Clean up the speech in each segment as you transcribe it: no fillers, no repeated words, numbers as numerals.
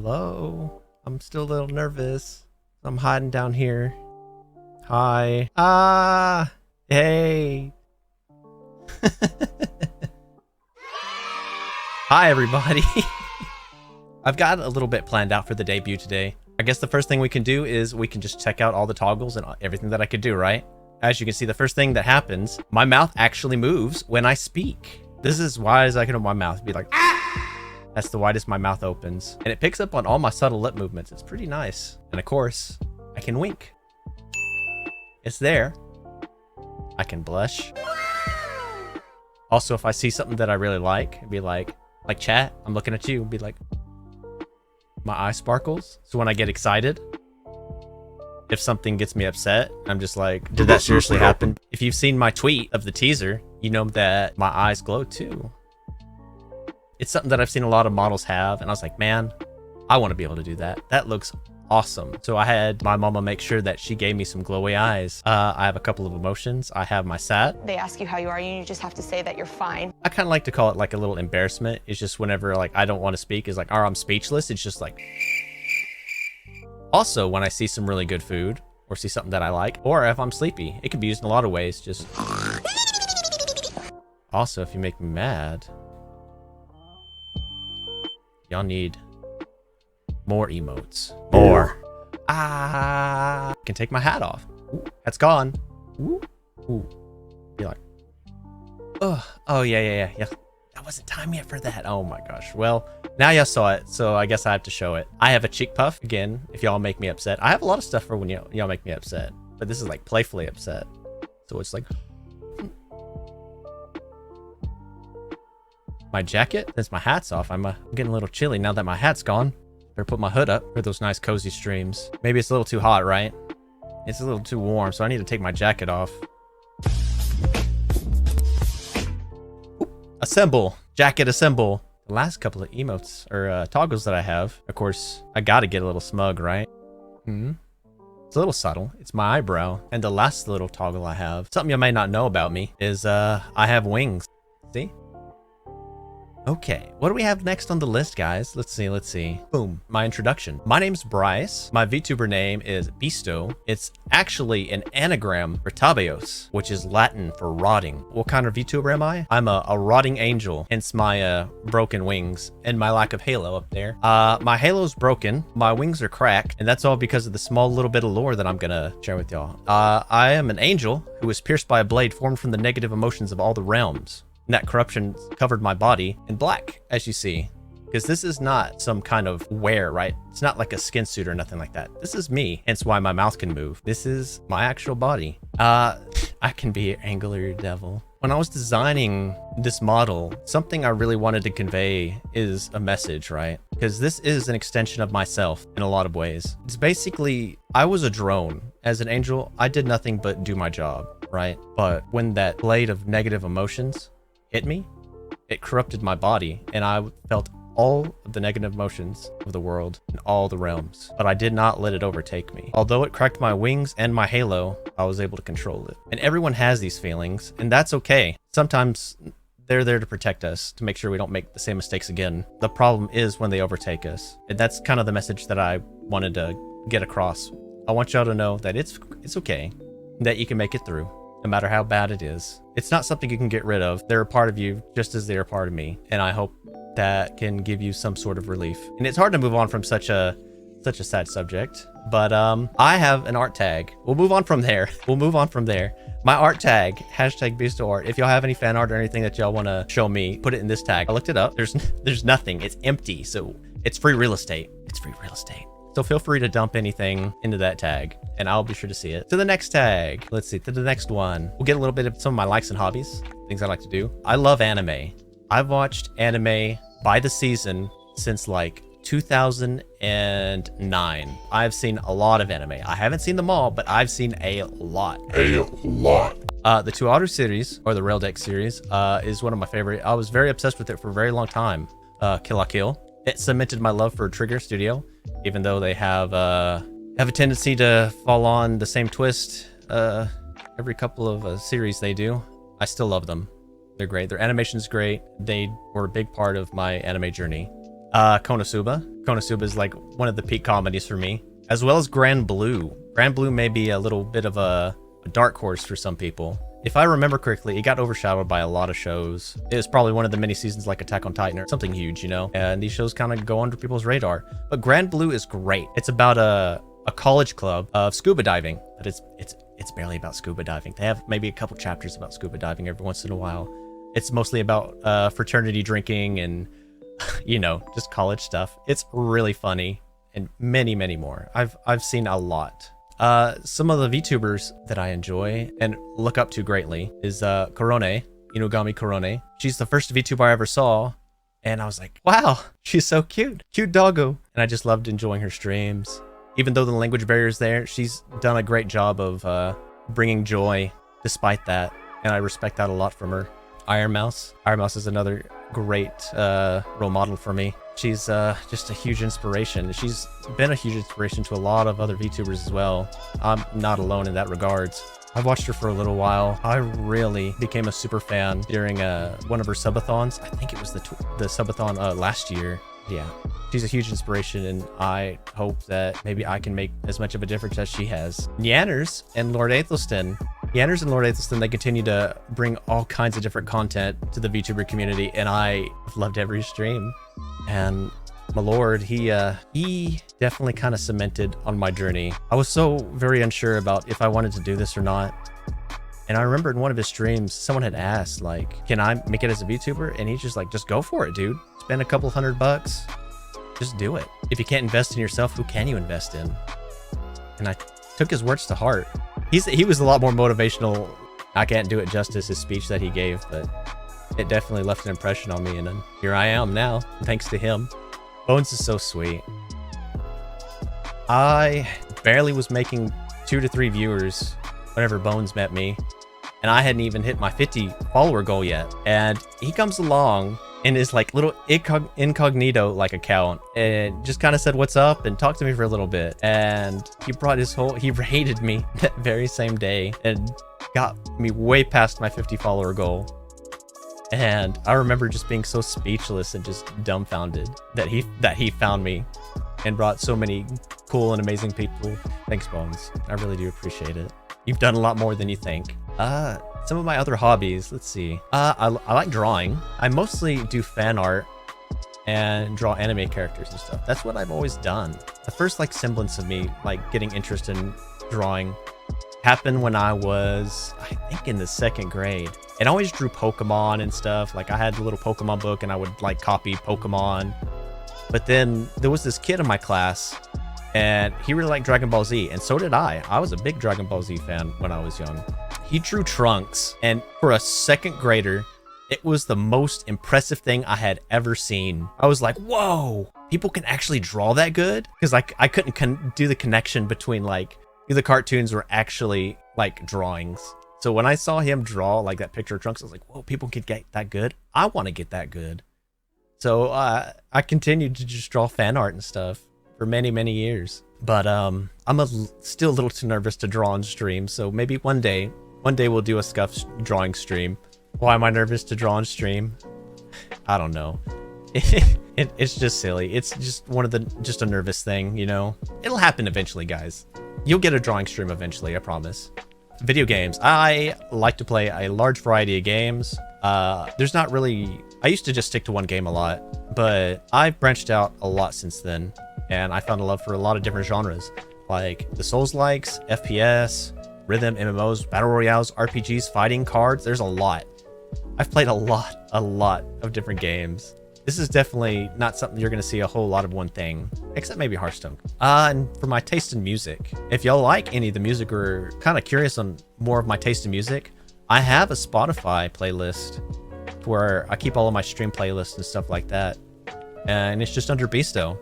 Hello? I'm still a little nervous. I'm hiding down here. Hi. Ah! Hey! Hi, everybody. I've got a little bit planned out for the debut today. I guess the first thing we can do is we can just check out all the toggles and everything that I could do, right? As you can see, the first thing that happens, my mouth actually moves when I speak. This is as wide as I can open my mouth. Be like, ah! That's the widest my mouth opens. And it picks up on all my subtle lip movements. It's pretty nice. And of course, I can wink. It's there. I can blush. Also, if I see something that I really like, it'd be like chat, I'm looking at you, be like, my eye sparkles. So when I get excited, if something gets me upset, I'm just like, did that seriously happen? If you've seen my tweet of the teaser, you know that my eyes glow too. It's something that I've seen a lot of models have, and I was like, man, I want to be able to do that. That looks awesome. So I had my mama make sure that she gave me some glowy eyes. I have a couple of emotions. I have my sad. They ask you how you are, and you just have to say that you're fine. I kind of like to call it like a little embarrassment. It's just whenever like I don't want to speak, is like, or I'm speechless. It's just like. Also, when I see some really good food or see something that I like, or if I'm sleepy, it can be used in a lot of ways. Just. Also, if you make me mad, y'all need more emotes. More. I can take my hat off. Ooh, that's gone. Ooh. Ooh. Be like, oh yeah. I wasn't time yet for that. Oh my gosh. Well, now y'all saw it, so I guess I have to show it. I have a cheek puff again. If y'all make me upset, I have a lot of stuff for when y'all make me upset, but this is like playfully upset. So it's like. My jacket, since my hat's off, I'm getting a little chilly now that my hat's gone. Better put my hood up for those nice cozy streams. Maybe it's a little too hot, right? It's a little too warm, so I need to take my jacket off. Oop, assemble, jacket assemble. The last couple of emotes or toggles that I have, of course, I gotta get a little smug, right? It's a little subtle. It's my eyebrow. And the last little toggle I have, something you may not know about me, is I have wings. See? Okay, what do we have next on the list, guys? Let's see. Boom, my introduction. My name's Bryce. My VTuber name is Beasto. It's actually an anagram for Tabeos, which is Latin for rotting. What kind of VTuber am I? I'm a rotting angel, hence my broken wings and my lack of halo up there. My halo's broken, my wings are cracked, and that's all because of the small little bit of lore that I'm gonna share with y'all. I am an angel who was pierced by a blade formed from the negative emotions of all the realms. And that corruption covered my body in black, as you see. Because this is not some kind of wear, right? It's not like a skin suit or nothing like that. This is me, hence why my mouth can move. This is my actual body. I can be angular devil. When I was designing this model, something I really wanted to convey is a message, right? Because this is an extension of myself in a lot of ways. It's basically, I was a drone. As an angel, I did nothing but do my job, right? But when that blade of negative emotions hit me, it corrupted my body, and I felt all of the negative emotions of the world in all the realms, but I did not let it overtake me. Although it cracked my wings and my halo, I was able to control it. And everyone has these feelings, and that's okay. Sometimes they're there to protect us, to make sure we don't make the same mistakes again. The problem is when they overtake us, and that's kind of the message that I wanted to get across. I want y'all to know that it's okay, that you can make it through. No matter how bad it is. It's not something you can get rid of. They're a part of you just as they're a part of me. And I hope that can give you some sort of relief. And it's hard to move on from such a sad subject. But I have an art tag. We'll move on from there. My art tag, #BeastoArt. If y'all have any fan art or anything that y'all want to show me, put it in this tag. I looked it up. There's nothing. It's empty. So it's free real estate. So feel free to dump anything into that tag, and I'll be sure to see it. To the next tag. Let's see, to the next one. We'll get a little bit of some of my likes and hobbies, things I like to do. I love anime. I've watched anime by the season since like 2009. I've seen a lot of anime. I haven't seen them all, but I've seen a lot. The Two Otter series, or the Rail Deck series, is one of my favorite. I was very obsessed with it for a very long time. Kill la Kill. It cemented my love for Trigger Studio, even though they have a tendency to fall on the same twist every couple of series they do. I still love them. They're great. Their animation's great. They were a big part of my anime journey. Konosuba. Konosuba is like one of the peak comedies for me, as well as Grand Blue. Grand Blue may be a little bit of a dark horse for some people. If I remember correctly, it got overshadowed by a lot of shows. It was probably one of the mini seasons like Attack on Titan or something huge, you know? And these shows kind of go under people's radar. But Grand Blue is great. It's about a college club of scuba diving, but it's barely about scuba diving. They have maybe a couple chapters about scuba diving every once in a while. It's mostly about fraternity drinking and, you know, just college stuff. It's really funny, and many, many more. I've seen a lot. Some of the VTubers that I enjoy and look up to greatly is Korone, Inugami Korone. She's the first VTuber I ever saw, and I was like, wow, she's so cute. Cute doggo. And I just loved enjoying her streams. Even though the language barrier is there, she's done a great job of bringing joy despite that, and I respect that a lot from her. Iron Mouse. Iron Mouse is another great role model for me. She's just a huge inspiration. She's been a huge inspiration to a lot of other VTubers as well. I'm not alone in that regards. I've watched her for a little while. I really became a super fan during one of her subathons. I think it was the subathon last year. Yeah, she's a huge inspiration, and I hope that maybe I can make as much of a difference as she has. Yanners and Lord Aethelston. Yanners and Lord Aethelston, they continue to bring all kinds of different content to the VTuber community, and I've loved every stream. And my lord, he definitely kind of cemented on my journey. I was so very unsure about if I wanted to do this or not. And I remember in one of his streams, someone had asked, like, can I make it as a VTuber? And he's just like, just go for it, dude. Spend a couple $100. Just do it. If you can't invest in yourself, who can you invest in? And I took his words to heart. He was a lot more motivational. I can't do it justice, his speech that he gave, but it definitely left an impression on me, and then here I am now, thanks to him. Bones is so sweet. I barely was making 2 to 3 viewers whenever Bones met me, and I hadn't even hit my 50 follower goal yet. And he comes along in his like little incognito like account and just kind of said what's up and talked to me for a little bit. And he brought he raided me that very same day and got me way past my 50 follower goal. And I remember just being so speechless and just dumbfounded that he found me and brought so many cool and amazing people. Thanks, Bones. I really do appreciate it. You've done a lot more than you think. Some of my other hobbies, let's see. I like drawing. I mostly do fan art and draw anime characters and stuff. That's what I've always done. The first like semblance of me like getting interest in drawing happened when I was, I think, in the 2nd grade. And I always drew Pokemon and stuff. Like I had the little Pokemon book and I would like copy Pokemon. But then there was this kid in my class and he really liked Dragon Ball Z, and so did I. I was a big Dragon Ball Z fan when I was young. He drew Trunks, and for a 2nd grader, it was the most impressive thing I had ever seen. I was like, whoa, people can actually draw that good? Because like I couldn't do the connection between like the cartoons were actually like drawings. So when I saw him draw like that picture of Trunks, I was like, whoa, people can get that good? I want to get that good. So I continued to just draw fan art and stuff for many, many years. But I'm still a little too nervous to draw on stream. So maybe one day we'll do a scuff drawing stream. Why am I nervous to draw on stream? I don't know. It's just silly. It's just just a nervous thing, you know? It'll happen eventually, guys. You'll get a drawing stream eventually, I promise. Video games. I like to play a large variety of games. There's not really... I used to just stick to one game a lot, but I've branched out a lot since then, and I found a love for a lot of different genres, like the Souls-likes, FPS, rhythm, MMOs, battle royales, RPGs, fighting cards. There's a lot. I've played a lot of different games. This is definitely not something you're going to see a whole lot of one thing, except maybe Hearthstone. And for my taste in music, if y'all like any of the music or kind of curious on more of my taste in music, I have a Spotify playlist where I keep all of my stream playlists and stuff like that. And it's just under Beasto.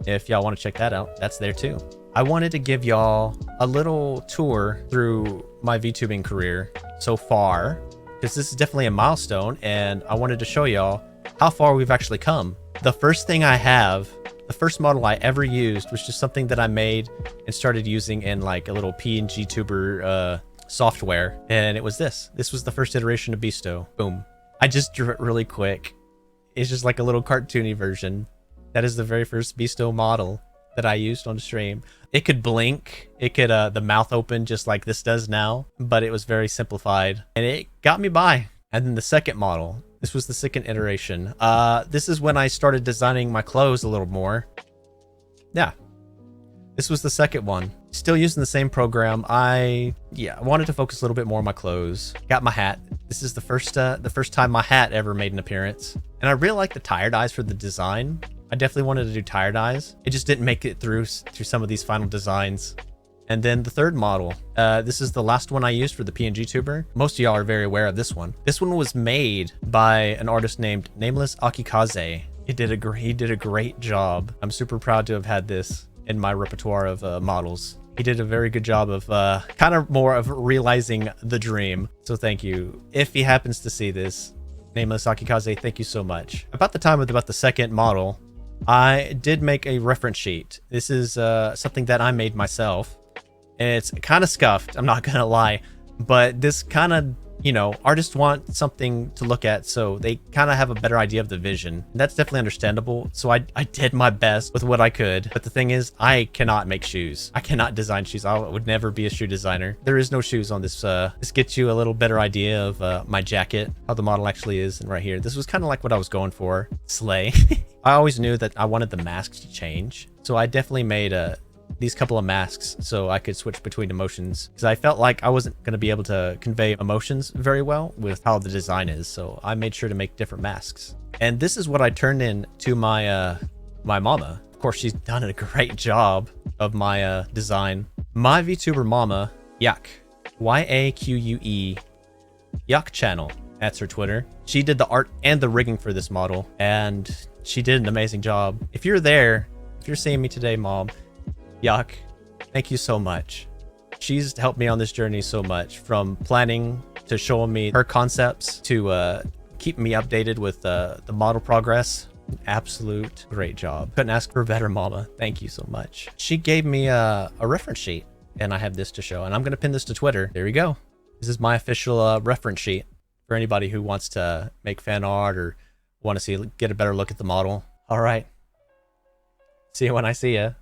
If y'all want to check that out, that's there too. I wanted to give y'all a little tour through my VTubing career so far, because this is definitely a milestone, and I wanted to show y'all how far we've actually come. The first thing I have, the first model I ever used was just something that I made and started using in like a little PNG tuber software, and it was this. This was the first iteration of Beasto. Boom. I just drew it really quick. It's just like a little cartoony version. That is the very first Beasto model that I used on the stream. It could blink, it could the mouth open just like this does now, but it was very simplified and it got me by. And then the second model, this was the second iteration. This is when I started designing my clothes a little more. Yeah, this was the second one. Still using the same program. I wanted to focus a little bit more on my clothes. Got my hat. This is the first time my hat ever made an appearance. And I really like the tire dyes for the design. I definitely wanted to do tire dyes. It just didn't make it through some of these final designs. And then the third model. This is the last one I used for the PNG tuber. Most of y'all are very aware of this one. This one was made by an artist named Nameless Akikaze. He did a great job. I'm super proud to have had this in my repertoire of models. He did a very good job of kind of more of realizing the dream. So thank you. If he happens to see this, Nameless Akikaze, thank you so much. About the time of about the second model, I did make a reference sheet. This is something that I made myself. And it's kind of scuffed, I'm not gonna lie. But this kind of, you know, artists want something to look at so they kind of have a better idea of the vision. And that's definitely understandable. So I did my best with what I could. But the thing is, I cannot make shoes. I cannot design shoes. I would never be a shoe designer. There is no shoes on this. This gets you a little better idea of my jacket, how the model actually is. And right here, this was kind of like what I was going for. Slay. I always knew that I wanted the masks to change. So I definitely made these couple of masks so I could switch between emotions, because I felt like I wasn't going to be able to convey emotions very well with how the design is. So I made sure to make different masks. And this is what I turned in to my my mama. Of course, she's done a great job of my design. My VTuber mama, Yak, Y-A-Q-U-E, Yak channel. That's her Twitter. She did the art and the rigging for this model, and she did an amazing job. If you're there, if you're seeing me today, Mom, Yak, thank you so much. She's helped me on this journey so much, from planning to showing me her concepts to keeping me updated with the model progress. Absolute great job. Couldn't ask for a better, mama. Thank you so much. She gave me a reference sheet, and I have this to show, and I'm going to pin this to Twitter. There we go. This is my official reference sheet for anybody who wants to make fan art or want to get a better look at the model. All right. See you when I see ya.